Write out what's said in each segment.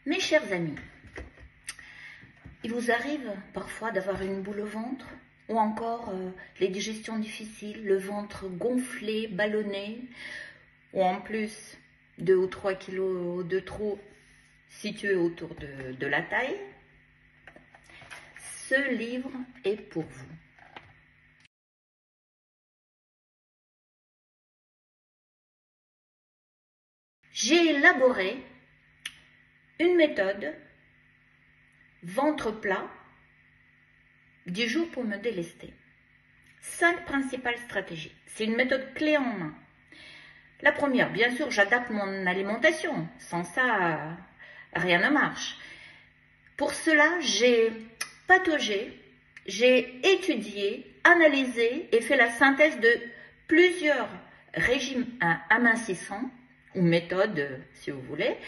Mes chers amis, il vous arrive parfois d'avoir une boule au ventre ou encore les digestions difficiles, le ventre gonflé, ballonné, ou en plus 2 ou 3 kilos de trop situés autour de la taille. Ce livre est pour vous. J'ai élaboré une méthode ventre plat, 10 jours pour me délester. 5 principales stratégies. C'est une méthode clé en main. La première, bien sûr, j'adapte mon alimentation. Sans ça, rien ne marche. Pour cela, j'ai pataugé, j'ai étudié, analysé et fait la synthèse de plusieurs régimes amincissants, ou méthodes, si vous voulez,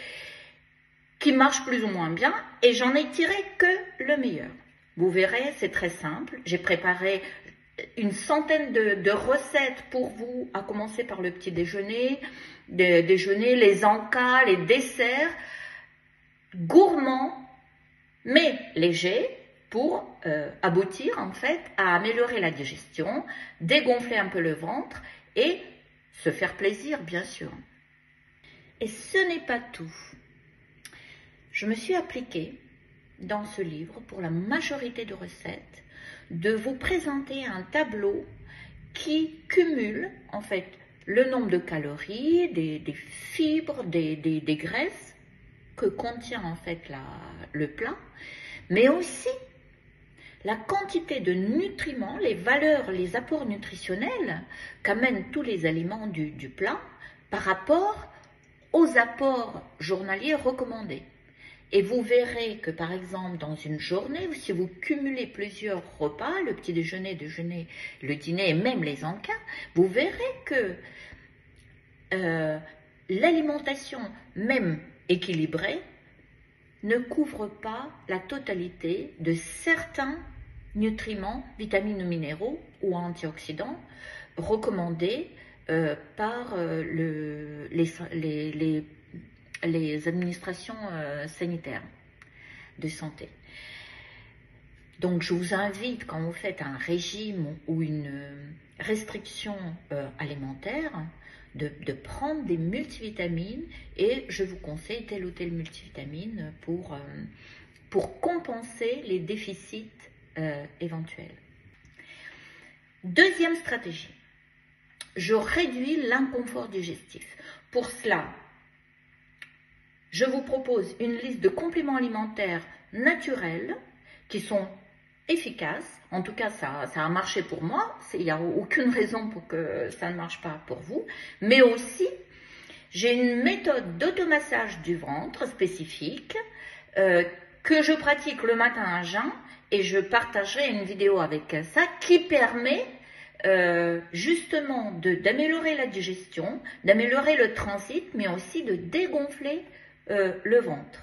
qui marchent plus ou moins bien, et j'en ai tiré que le meilleur. Vous verrez, c'est très simple. J'ai préparé une centaine de recettes pour vous, à commencer par le petit déjeuner, les encas, les desserts, gourmands, mais légers, pour aboutir en fait à améliorer la digestion, dégonfler un peu le ventre et se faire plaisir, bien sûr. Et ce n'est pas tout. Je me suis appliquée dans ce livre, pour la majorité de recettes, de vous présenter un tableau qui cumule en fait le nombre de calories, des fibres, des graisses que contient en fait le plat, mais aussi la quantité de nutriments, les valeurs, les apports nutritionnels qu'amènent tous les aliments du plat par rapport aux apports journaliers recommandés. Et vous verrez que, par exemple, dans une journée, si vous cumulez plusieurs repas, le petit déjeuner, le dîner et même les encas, vous verrez que l'alimentation, même équilibrée, ne couvre pas la totalité de certains nutriments, vitamines ou minéraux ou antioxydants recommandés par les administrations sanitaires de santé. Donc, je vous invite, quand vous faites un régime ou une restriction alimentaire, de prendre des multivitamines, et je vous conseille telle ou telle multivitamine pour compenser les déficits éventuels. Deuxième stratégie, je réduis l'inconfort digestif. Pour cela, je vous propose une liste de compléments alimentaires naturels qui sont efficaces. En tout cas, ça a marché pour moi. Il n'y a aucune raison pour que ça ne marche pas pour vous. Mais aussi, j'ai une méthode d'automassage du ventre spécifique que je pratique le matin à jeun, et je partagerai une vidéo avec ça qui permet justement d'améliorer la digestion, d'améliorer le transit, mais aussi de dégonfler le ventre.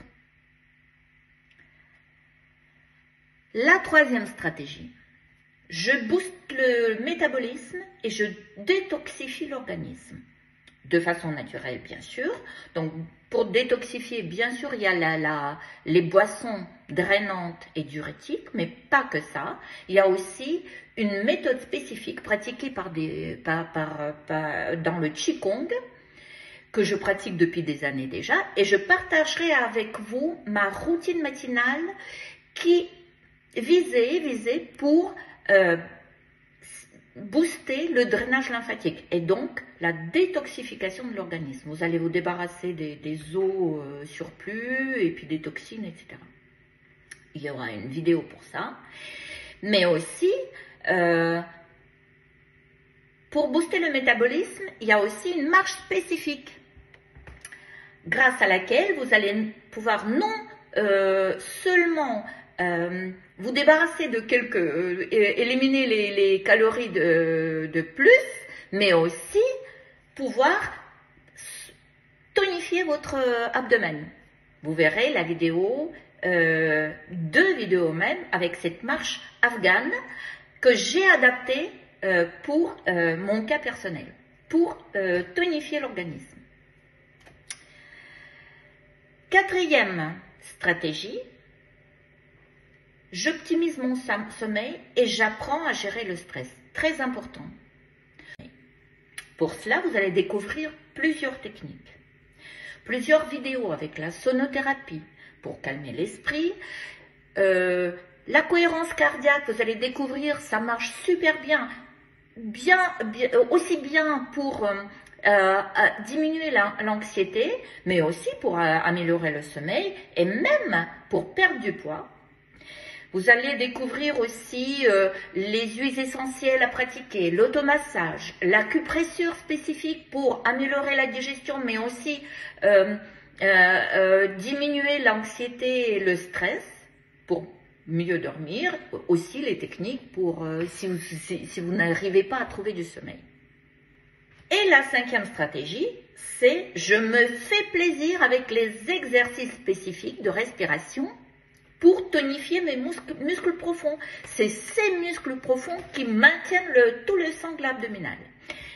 La troisième stratégie, je booste le métabolisme et je détoxifie l'organisme. De façon naturelle, bien sûr. Donc, pour détoxifier, bien sûr, il y a les boissons drainantes et diurétiques, mais pas que ça. Il y a aussi une méthode spécifique pratiquée dans le Qigong, que je pratique depuis des années déjà, et je partagerai avec vous ma routine matinale qui visait pour booster le drainage lymphatique et donc la détoxification de l'organisme. Vous allez vous débarrasser des os surplus et puis des toxines, etc. Il y aura une vidéo pour ça. Mais aussi, pour booster le métabolisme, il y a aussi une marche spécifique grâce à laquelle vous allez pouvoir non seulement vous débarrasser de éliminer les calories de plus, mais aussi pouvoir tonifier votre abdomen. Vous verrez la vidéo, 2 vidéos même, avec cette marche afghane que j'ai adaptée pour mon cas personnel, pour tonifier l'organisme. Quatrième stratégie, j'optimise mon sommeil et j'apprends à gérer le stress. Très important. Pour cela, vous allez découvrir plusieurs techniques, plusieurs vidéos avec la sonothérapie pour calmer l'esprit. La cohérence cardiaque, vous allez découvrir, ça marche super bien, aussi bien pour diminuer l'anxiété, mais aussi pour améliorer le sommeil et même pour perdre du poids. Vous allez découvrir aussi les huiles essentielles à pratiquer, l'automassage, l'acupressure spécifique pour améliorer la digestion, mais aussi diminuer l'anxiété et le stress pour mieux dormir. Aussi les techniques pour si vous n'arrivez pas à trouver du sommeil. Et la 5e stratégie, c'est je me fais plaisir avec les exercices spécifiques de respiration pour tonifier mes muscles profonds. C'est ces muscles profonds qui maintiennent tout le sangle abdominal.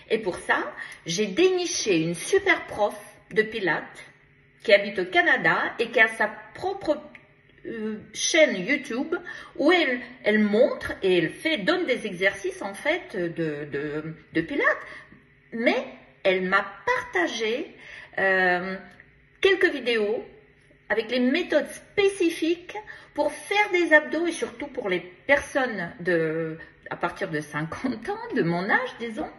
Et pour ça, j'ai déniché une super prof de pilates qui habite au Canada et qui a sa propre chaîne YouTube où elle montre et elle donne des exercices en fait de pilates. Mais elle m'a partagé quelques vidéos avec les méthodes spécifiques pour faire des abdos et surtout pour les personnes à partir de 50 ans, de mon âge disons,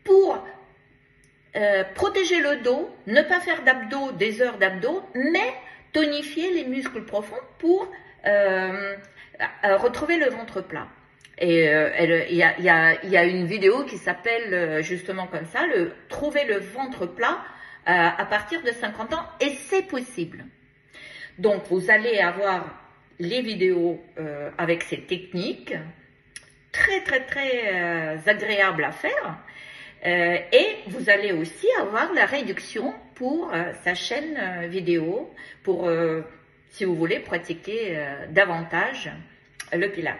pour protéger le dos, ne pas faire d'abdos, des heures d'abdos, mais tonifier les muscles profonds pour retrouver le ventre plat. Et il y a une vidéo qui s'appelle justement comme ça, trouver le ventre plat à partir de 50 ans, et c'est possible. Donc vous allez avoir les vidéos avec ces techniques très agréables à faire, et vous allez aussi avoir la réduction pour sa chaîne vidéo pour si vous voulez pratiquer davantage le pilate.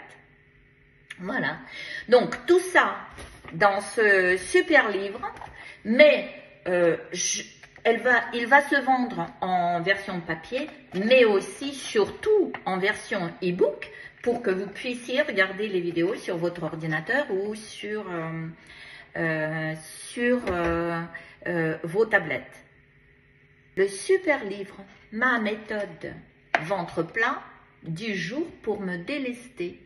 Voilà, donc tout ça dans ce super livre, mais il va se vendre en version papier, mais aussi surtout en version e-book pour que vous puissiez regarder les vidéos sur votre ordinateur ou sur vos tablettes. Le super livre, ma méthode ventre plat, 10 jours pour me délester.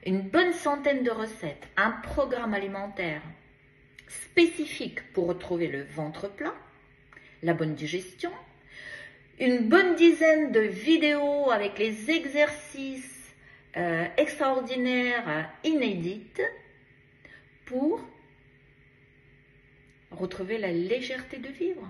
Une bonne centaine de recettes, un programme alimentaire spécifique pour retrouver le ventre plat, la bonne digestion, une bonne dizaine de vidéos avec les exercices extraordinaires, inédites, pour retrouver la légèreté de vivre.